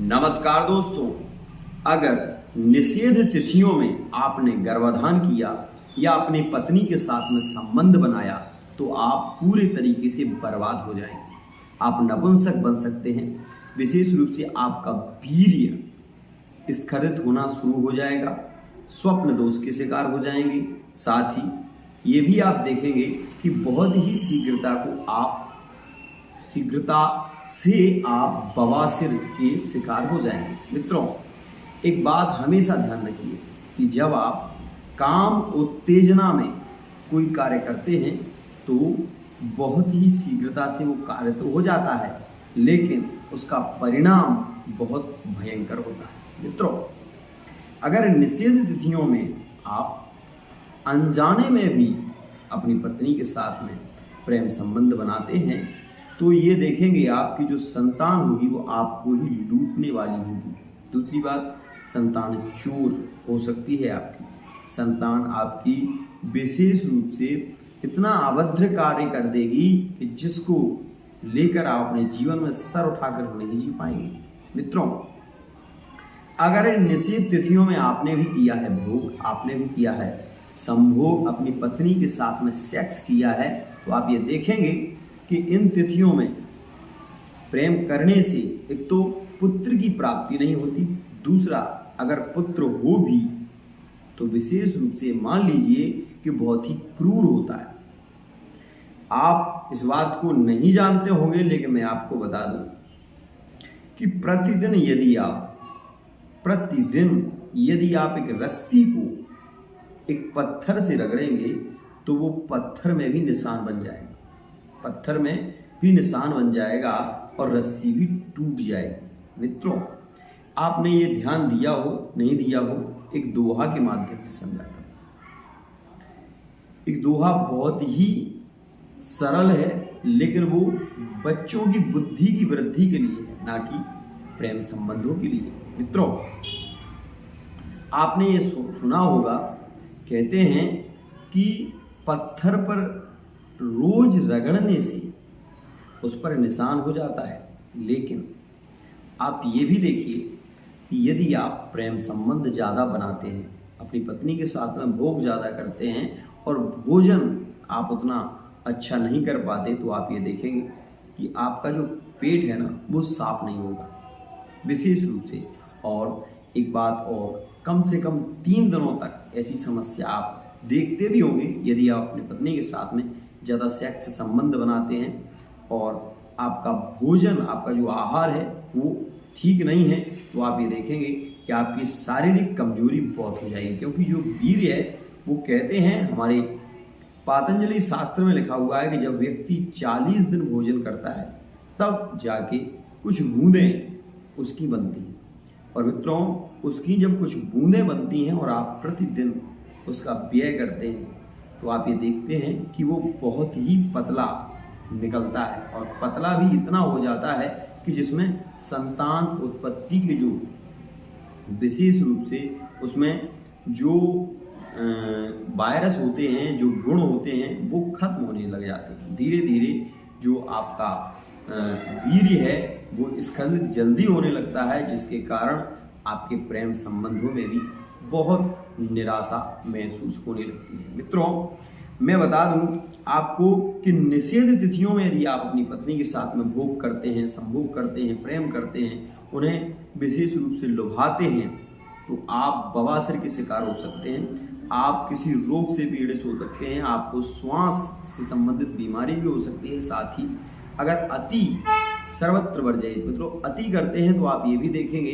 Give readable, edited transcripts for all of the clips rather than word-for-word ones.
नमस्कार दोस्तों, अगर निषेध तिथियों में आपने गर्भाधान किया या अपनी पत्नी के साथ में संबंध बनाया तो आप पूरे तरीके से बर्बाद हो जाएंगे। आप नपुंसक बन सकते हैं। विशेष रूप से आपका वीर्य स्खलित होना शुरू हो जाएगा, स्वप्न दोष के शिकार हो जाएंगे। साथ ही ये भी आप देखेंगे कि बहुत ही शीघ्रता से आप बवासीर के शिकार हो जाएंगे। मित्रों, एक बात हमेशा ध्यान रखिए कि जब आप काम उत्तेजना में कोई कार्य करते हैं तो बहुत ही शीघ्रता से वो कार्य तो हो जाता है, लेकिन उसका परिणाम बहुत भयंकर होता है। मित्रों, अगर निषेध तिथियों में आप अनजाने में भी अपनी पत्नी के साथ में प्रेम संबंध बनाते हैं तो ये देखेंगे आपकी जो संतान होगी वो आपको ही लूटने वाली होगी। दूसरी बात, संतान चोर हो सकती है। आपकी संतान आपकी विशेष रूप से इतना अभद्र कार्य कर देगी कि जिसको लेकर आप अपने जीवन में सर उठाकर नहीं जी पाएंगे। मित्रों, अगर निषेध तिथियों में आपने भी किया है भोग, आपने भी किया है संभोग, अपनी पत्नी के साथ में सेक्स किया है, तो आप ये देखेंगे कि इन तिथियों में प्रेम करने से एक तो पुत्र की प्राप्ति नहीं होती, दूसरा अगर पुत्र हो भी तो विशेष रूप से मान लीजिए कि बहुत ही क्रूर होता है। आप इस बात को नहीं जानते होंगे, लेकिन मैं आपको बता दूं कि प्रतिदिन यदि आप एक रस्सी को एक पत्थर से रगड़ेंगे तो वो पत्थर में भी निशान बन जाएगा, और रस्सी भी टूट जाएगी। मित्रों, आपने ये ध्यान दिया हो नहीं दिया हो, एक दोहा के माध्यम से समझाता हूं। एक दोहा बहुत ही सरल है, लेकिन वो बच्चों की बुद्धि की वृद्धि के लिए है, ना कि प्रेम संबंधों के लिए। मित्रों, आपने ये सुना होगा, कहते हैं कि पत्थर पर रोज रगड़ने से उस पर निशान हो जाता है, लेकिन आप ये भी देखिए कि यदि आप प्रेम संबंध ज़्यादा बनाते हैं, अपनी पत्नी के साथ में भोग ज़्यादा करते हैं और भोजन आप उतना अच्छा नहीं कर पाते, तो आप ये देखेंगे कि आपका जो पेट है ना वो साफ नहीं होगा विशेष रूप से। और एक बात और, कम से कम 3 दिनों तक ऐसी समस्या आप देखते भी होंगे यदि आप अपनी पत्नी के साथ में ज़्यादा सेक्स संबंध बनाते हैं और आपका भोजन, आपका जो आहार है वो ठीक नहीं है, तो आप ये देखेंगे कि आपकी शारीरिक कमजोरी बहुत हो जाएगी। क्योंकि जो वीर्य है वो कहते हैं, हमारे पातंजलि शास्त्र में लिखा हुआ है कि जब व्यक्ति 40 दिन भोजन करता है तब जाके कुछ बूंदें उसकी बनती हैं। और मित्रों, उसकी जब कुछ बूंदें बनती हैं और आप प्रतिदिन उसका व्यय करते हैं तो आप ये देखते हैं कि वो बहुत ही पतला निकलता है, और पतला भी इतना हो जाता है कि जिसमें संतान उत्पत्ति के जो विशेष रूप से उसमें जो वायरस होते हैं, जो गुण होते हैं, वो खत्म होने लग जाते हैं। धीरे धीरे जो आपका वीर्य है वो स्खलित जल्दी होने लगता है, जिसके कारण आपके प्रेम संबंधों में भी बहुत निराशा महसूस होने लगती है। मित्रों, मैं बता दूं आपको कि निषेध तिथियों में यदि आप अपनी पत्नी के साथ में भोग करते हैं, संभोग करते हैं, प्रेम करते हैं, उन्हें विशेष रूप से लुभाते हैं, तो आप बवासीर के शिकार हो सकते हैं। आप किसी रोग से पीड़ित हो सकते हैं, आपको श्वास से संबंधित बीमारी भी हो सकती है। साथ ही अगर अति सर्वत्र वर्जयित, मित्रों अति करते हैं तो आप ये भी देखेंगे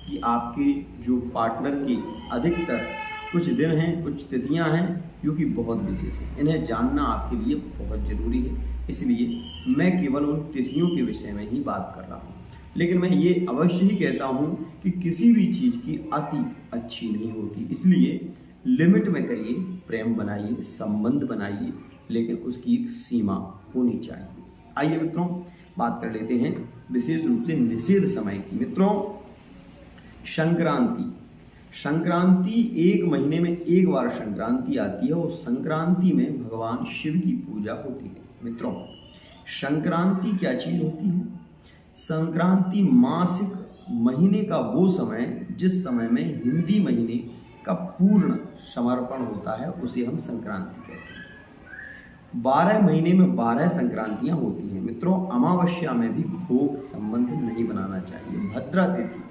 कि आपके जो पार्टनर की अधिकतर कुछ दिन हैं, कुछ तिथियां हैं जो कि बहुत विशेष हैं। इन्हें जानना आपके लिए बहुत जरूरी है, इसलिए मैं केवल उन तिथियों के विषय में ही बात कर रहा हूँ। लेकिन मैं ये अवश्य ही कहता हूँ कि किसी भी चीज़ की अति अच्छी नहीं होती, इसलिए लिमिट में करिए, प्रेम बनाइए, संबंध बनाइए, लेकिन उसकी एक सीमा होनी चाहिए। आइए मित्रों, बात कर लेते हैं विशेष रूप से निषेध समय की। मित्रों, संक्रांति 1 महीने में एक बार संक्रांति आती है, और संक्रांति में भगवान शिव की पूजा होती है। मित्रों, संक्रांति क्या चीज होती है? संक्रांति मासिक महीने का वो समय जिस समय में हिंदी महीने का पूर्ण समर्पण होता है उसे हम संक्रांति कहते हैं। 12 महीने में 12 संक्रांतियां होती हैं मित्रों। अमावस्या में भी भोग संबंध नहीं बनाना चाहिए। भद्रा तिथि,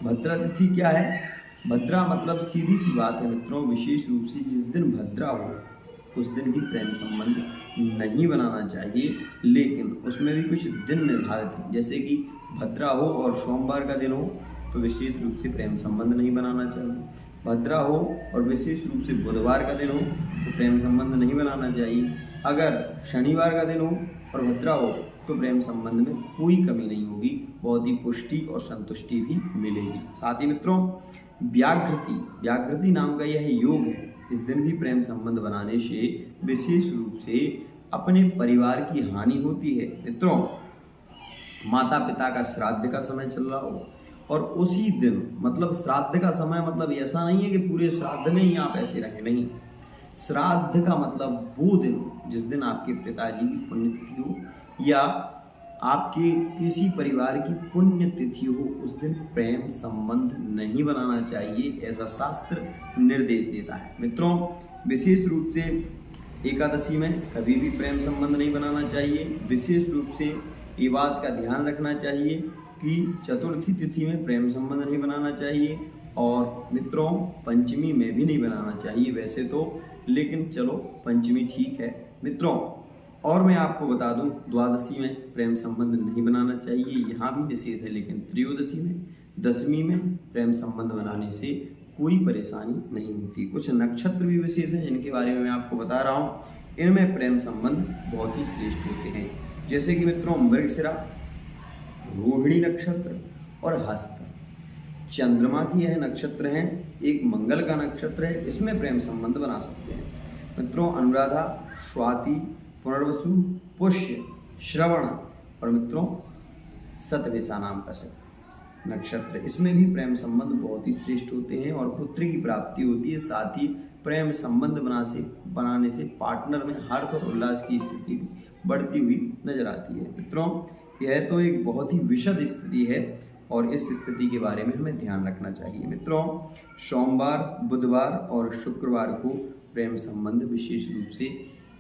भद्रा तिथि क्या है? भद्रा मतलब सीधी सी बात है मित्रों, विशेष रूप से जिस दिन भद्रा हो उस दिन भी प्रेम संबंध नहीं बनाना चाहिए, लेकिन उसमें भी कुछ दिन निर्धारित हैं। जैसे कि भद्रा हो और सोमवार का दिन हो तो विशेष रूप से प्रेम संबंध नहीं बनाना चाहिए। भद्रा हो और विशेष रूप से बुधवार का दिन हो तो प्रेम संबंध नहीं बनाना चाहिए। अगर शनिवार का दिन हो और भद्रा हो तो प्रेम संबंध में कोई कमी नहीं होगी, बहुत ही पुष्टि और संतुष्टि भी मिलेगी। साथ ही मित्रों व्याघ्रति, व्याघ्रति नाम का यह योग है। इस दिन भी प्रेम संबंध बनाने से विशेष रूप से अपने परिवार की हानि होती है। मित्रों माता पिता का श्राद्ध का समय चल रहा हो और उसी दिन, मतलब श्राद्ध का समय मतलब ऐसा नहीं है कि पूरे श्राद्ध में ही आप ऐसे रहें, नहीं। श्राद्ध का मतलब वो दिन जिस दिन आपके पिताजी की पुण्यतिथि हो या आपके किसी परिवार की पुण्यतिथि हो, उस दिन प्रेम संबंध नहीं बनाना चाहिए, ऐसा शास्त्र निर्देश देता है। मित्रों विशेष रूप से एकादशी में कभी भी प्रेम संबंध नहीं बनाना चाहिए। विशेष रूप से ये बात का ध्यान रखना चाहिए कि चतुर्थी तिथि में प्रेम संबंध नहीं बनाना चाहिए और मित्रों पंचमी में भी नहीं बनाना चाहिए वैसे तो, लेकिन चलो पंचमी ठीक है मित्रों। और मैं आपको बता दूं द्वादशी में प्रेम संबंध नहीं बनाना चाहिए, यहाँ भी निषेध है, लेकिन त्रयोदशी में, दशमी में प्रेम संबंध बनाने से कोई परेशानी नहीं होती। कुछ नक्षत्र भी विशेष हैं जिनके बारे में मैं आपको बता रहा हूँ, इनमें प्रेम संबंध बहुत ही श्रेष्ठ होते हैं। जैसे कि मित्रों मृगशिरा, रोहिणी नक्षत्र और हस्त। चंद्रमा की यह नक्षत्र हैं, एक मंगल का नक्षत्र है, इसमें प्रेम संबंध बना सकते हैं। मित्रों अनुराधा, स्वाति, पुनर्वसु, पुष्य, श्रवण और मित्रों सतविसा नाम का नक्षत्र, इसमें भी प्रेम संबंध बहुत ही श्रेष्ठ होते हैं और पुत्र की प्राप्ति होती है। साथ ही प्रेम संबंध बनाने से पार्टनर में हर्ष और उल्लास की स्थिति भी बढ़ती हुई नजर आती है। मित्रों यह तो एक बहुत ही विशद स्थिति है और इस स्थिति के बारे में हमें ध्यान रखना चाहिए। मित्रों सोमवार, बुधवार और शुक्रवार को प्रेम संबंध विशेष रूप से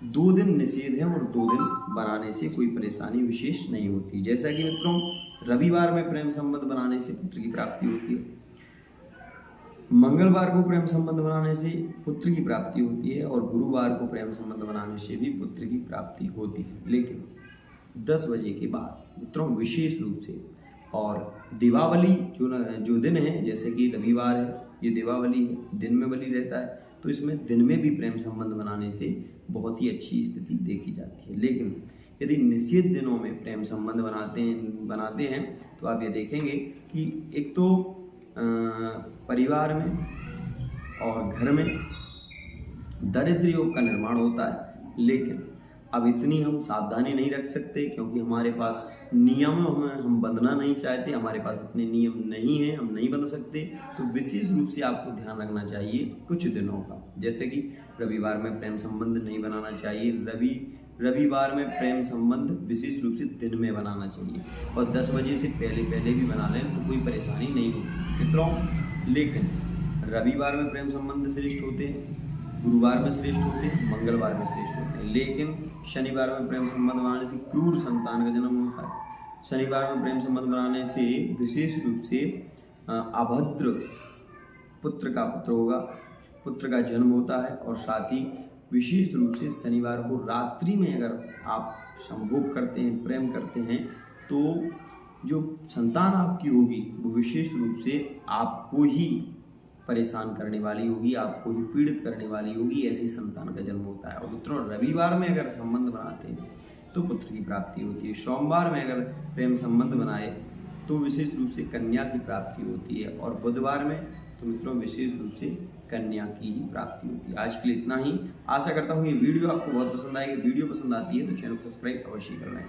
2 दिन निषेध है और 2 दिन बनाने से कोई परेशानी विशेष नहीं होती। जैसा कि मित्रों रविवार में प्रेम संबंध बनाने से पुत्र की प्राप्ति होती है, मंगलवार को प्रेम संबंध बनाने से पुत्र की प्राप्ति होती है और गुरुवार को प्रेम संबंध बनाने से भी पुत्र की प्राप्ति होती है। लेकिन 10 बजे के बाद मित्रों विशेष रूप से, और दीपावली जो दिन है, जैसे कि रविवार है, ये दीपावली है, दिन में बलि रहता है, तो इसमें दिन में भी प्रेम संबंध बनाने से बहुत ही अच्छी स्थिति देखी जाती है। लेकिन यदि निषेध दिनों में प्रेम संबंध बनाते हैं तो आप ये देखेंगे कि एक तो परिवार में और घर में दरिद्र योग का निर्माण होता है। लेकिन अब इतनी हम सावधानी नहीं रख सकते क्योंकि हमारे पास नियमों में हम बंधना नहीं चाहते, हमारे पास इतने नियम नहीं हैं, हम नहीं बंध सकते। तो विशेष रूप से आपको ध्यान रखना चाहिए कुछ दिनों का, जैसे कि रविवार में प्रेम संबंध नहीं बनाना चाहिए। रविवार में प्रेम संबंध विशेष रूप से दिन में बनाना चाहिए और 10 बजे से पहले भी बना लें तो कोई परेशानी नहीं होती मित्रों। लेकिन रविवार में प्रेम संबंध श्रेष्ठ होते हैं, गुरुवार में श्रेष्ठ होते हैं, मंगलवार में श्रेष्ठ होते हैं। लेकिन शनिवार में प्रेम संबंध बनाने से क्रूर संतान का जन्म होता है। शनिवार में प्रेम संबंध बनाने से विशेष रूप से अभद्र पुत्र का जन्म होता है और साथ ही विशेष रूप से शनिवार को रात्रि में अगर आप संभोग करते हैं, प्रेम करते हैं, तो जो संतान आपकी होगी वो विशेष रूप से आपको ही परेशान करने वाली होगी, आपको ही पीड़ित करने वाली होगी, ऐसी संतान का जन्म होता है। और मित्रों रविवार में अगर संबंध बनाते हैं तो पुत्र की प्राप्ति होती है। सोमवार में अगर प्रेम संबंध बनाए तो विशेष रूप से कन्या की प्राप्ति होती है और बुधवार में तो मित्रों विशेष रूप से कन्या की ही प्राप्ति होती है। आज के लिए इतना ही। आशा करता हूँ ये वीडियो आपको बहुत पसंद आएगी। वीडियो पसंद आती है तो चैनल को सब्सक्राइब अवश्य कर लें।